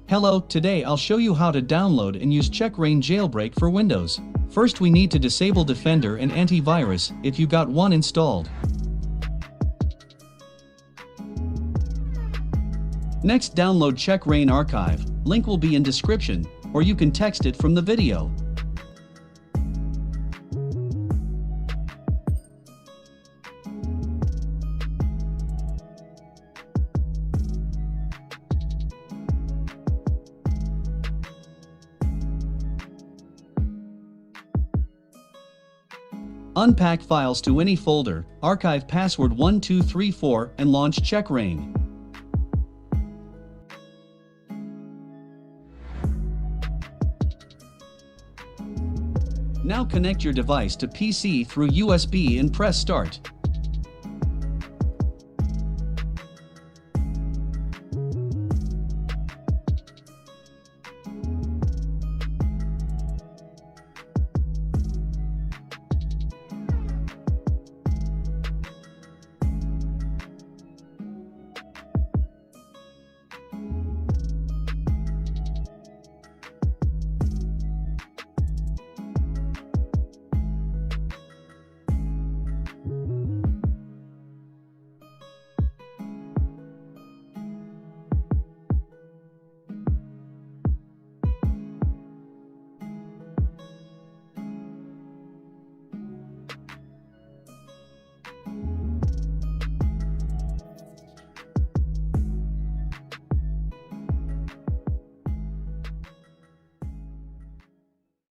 Hello, today I'll show you how to download and use CheckRa1n jailbreak for Windows. First we need to disable Defender and antivirus if you got one installed. Next download CheckRa1n archive, link will be in description, or you can text it from the video. Unpack files to any folder, archive password 1234 and launch CheckRa1n. Now connect your device to PC through USB and press start.